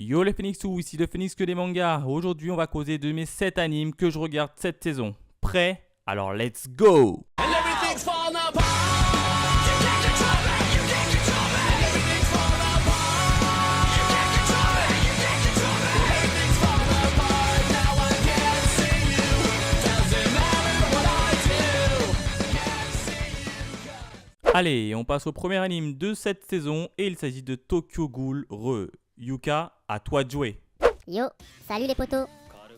Yo les Phoenixous, ici le Phoenix que des mangas. Aujourd'hui on va causer de mes 7 animes que je regarde cette saison. Prêt? Alors let's go! Allez, on passe au premier anime de cette saison et il s'agit de Tokyo Ghoul Re. Yuka, à toi de jouer. Yo, salut les potos.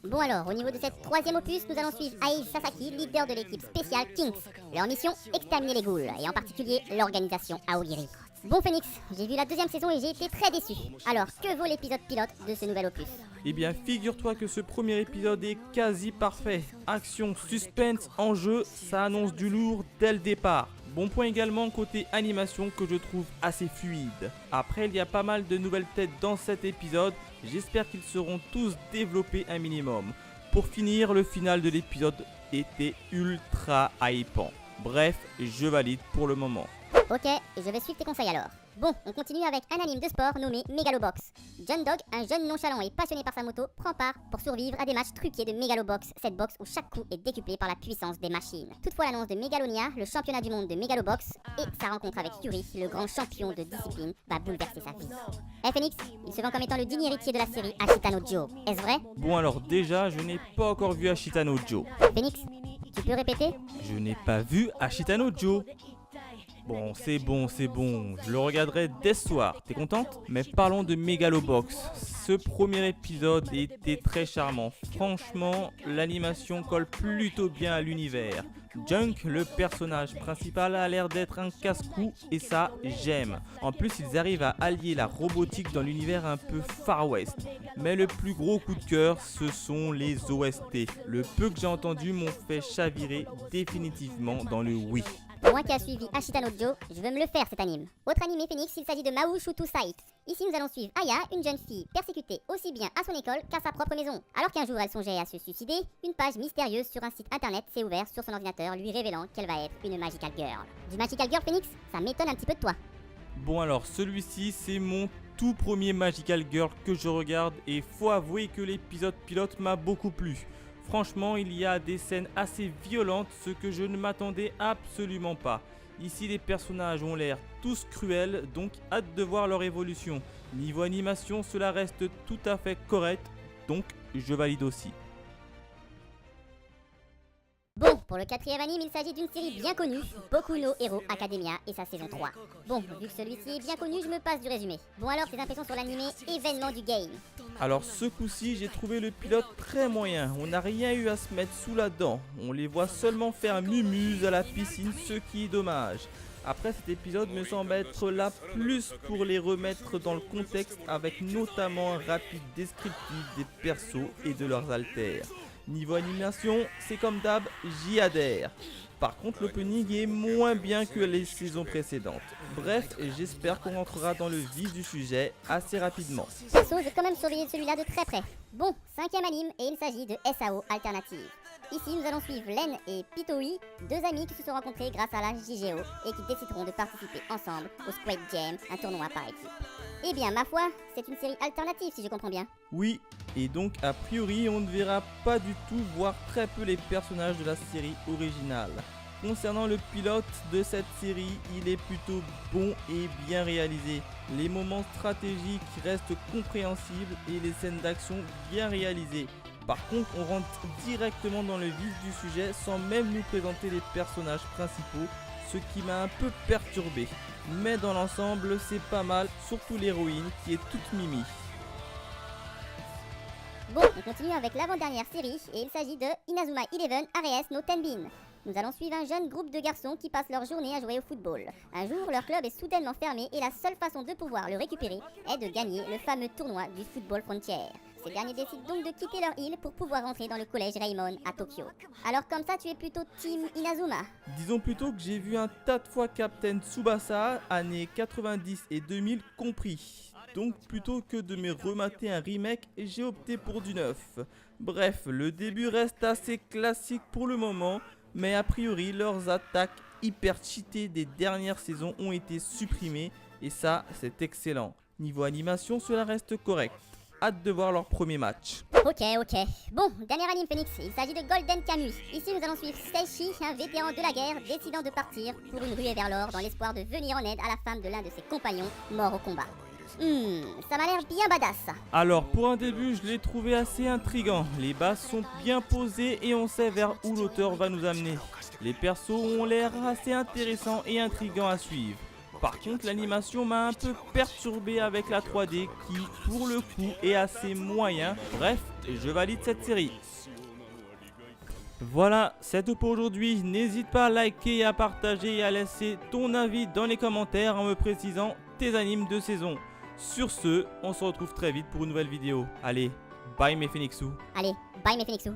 Bon alors, au niveau de cette troisième opus, nous allons suivre Ai Sasaki, leader de l'équipe spéciale Kings. Leur mission, exterminer les ghouls, et en particulier l'organisation Aogiri. Bon Phoenix, j'ai vu la deuxième saison et j'ai été très déçu. Alors, que vaut l'épisode pilote de ce nouvel opus? Eh bien, figure-toi que ce premier épisode est quasi parfait. Action, suspense, enjeu, ça annonce du lourd dès le départ. Bon point également côté animation que je trouve assez fluide. Après, il y a pas mal de nouvelles têtes dans cet épisode. J'espère qu'ils seront tous développés un minimum. Pour finir, le final de l'épisode était ultra hypant. Bref, je valide pour le moment. Ok, je vais suivre tes conseils alors. Bon, on continue avec un anime de sport nommé Megalobox. John Dog, un jeune nonchalant et passionné par sa moto, prend part pour survivre à des matchs truqués de Megalobox, cette boxe où chaque coup est décuplé par la puissance des machines. Toutefois, l'annonce de Megalonia, le championnat du monde de Megalobox, et sa rencontre avec Yuri, le grand champion de discipline, va bouleverser sa vie. Phoenix, il se vend comme étant le digne héritier de la série Ashitano Joe. Est-ce vrai? Bon alors déjà, je n'ai pas encore vu Ashitano Joe. Phoenix, tu peux répéter? Je n'ai pas vu Ashitano Joe. Bon, je le regarderai dès ce soir, t'es contente? Mais parlons de Megalobox. Ce premier épisode était très charmant. Franchement, l'animation colle plutôt bien à l'univers. Junk, le personnage principal, a l'air d'être un casse-cou et ça, j'aime. En plus, ils arrivent à allier la robotique dans l'univers un peu Far West. Mais le plus gros coup de cœur, ce sont les OST. Le peu que j'ai entendu m'ont fait chavirer définitivement dans le oui. Moi qui a suivi Ashitano Joe, je veux me le faire cet anime. Autre anime Phoenix, il s'agit de Mahou Shutu Site. Ici nous allons suivre Aya, une jeune fille persécutée aussi bien à son école qu'à sa propre maison. Alors qu'un jour elle songeait à se suicider, une page mystérieuse sur un site internet s'est ouverte sur son ordinateur lui révélant qu'elle va être une Magical Girl. Du Magical Girl Phoenix, ça m'étonne un petit peu de toi. Bon alors celui-ci c'est mon tout premier Magical Girl que je regarde et faut avouer que l'épisode pilote m'a beaucoup plu. Franchement, il y a des scènes assez violentes, ce que je ne m'attendais absolument pas. Ici, les personnages ont l'air tous cruels, donc hâte de voir leur évolution. Niveau animation, cela reste tout à fait correct, donc je valide aussi. Bon, pour le quatrième anime, il s'agit d'une série bien connue, Boku no Hero Academia et sa saison 3. Bon, vu que celui-ci est bien connu, je me passe du résumé. Bon alors, tes impressions sur l'animé événement du game? Alors ce coup-ci, j'ai trouvé le pilote très moyen. On n'a rien eu à se mettre sous la dent. On les voit seulement faire mumuse à la piscine, ce qui est dommage. Après, cet épisode me semble être là plus pour les remettre dans le contexte avec notamment un rapide descriptif des persos et de leurs haltères. Niveau animation, c'est comme d'hab, j'y adhère. Par contre, l'opening est moins bien que les saisons précédentes. Bref, j'espère qu'on rentrera dans le vif du sujet assez rapidement. Perso, j'ai quand même surveillé celui-là de très près. Bon, cinquième anime et il s'agit de SAO Alternative. Ici, nous allons suivre Len et Pitoi, deux amis qui se sont rencontrés grâce à la JGO et qui décideront de participer ensemble au Squid Jam, un tournoi par équipe. Eh bien, ma foi, c'est une série alternative si je comprends bien. Oui, et donc a priori on ne verra pas du tout, voire très peu les personnages de la série originale. Concernant le pilote de cette série, il est plutôt bon et bien réalisé. Les moments stratégiques restent compréhensibles et les scènes d'action bien réalisées. Par contre, on rentre directement dans le vif du sujet sans même nous présenter les personnages principaux, ce qui m'a un peu perturbé. Mais dans l'ensemble, c'est pas mal, surtout l'héroïne qui est toute mimi. Bon, on continue avec l'avant-dernière série et il s'agit de Inazuma Eleven Ares no Tenbin. Nous allons suivre un jeune groupe de garçons qui passent leur journée à jouer au football. Un jour, leur club est soudainement fermé et la seule façon de pouvoir le récupérer est de gagner le fameux tournoi du Football Frontier. Ces derniers décident donc de quitter leur île pour pouvoir rentrer dans le collège Raymond à Tokyo. Alors comme ça, tu es plutôt Team Inazuma? Disons plutôt que j'ai vu un tas de fois Captain Tsubasa, années 90 et 2000 compris. Donc plutôt que de me remater un remake, j'ai opté pour du neuf. Bref, le début reste assez classique pour le moment, mais a priori leurs attaques hyper cheatées des dernières saisons ont été supprimées et ça c'est excellent. Niveau animation, cela reste correct. hâte de voir leur premier match. Ok. Bon, dernier anime Phoenix, il s'agit de Golden Kamuy. Ici nous allons suivre Seishi, un vétéran de la guerre, décidant de partir pour une ruée vers l'or dans l'espoir de venir en aide à la femme de l'un de ses compagnons mort au combat. Ça m'a l'air bien badass ça. Alors pour un début, je l'ai trouvé assez intriguant. Les bases sont bien posées et on sait vers où l'auteur va nous amener. Les persos ont l'air assez intéressants et intrigants à suivre. Par contre, l'animation m'a un peu perturbé avec la 3D qui, pour le coup, est assez moyen. Bref, je valide cette série. Voilà, c'est tout pour aujourd'hui. N'hésite pas à liker, à partager et à laisser ton avis dans les commentaires en me précisant tes animes de saison. Sur ce, on se retrouve très vite pour une nouvelle vidéo. Allez, bye mes Phoenixous. Allez, bye mes Phoenixous.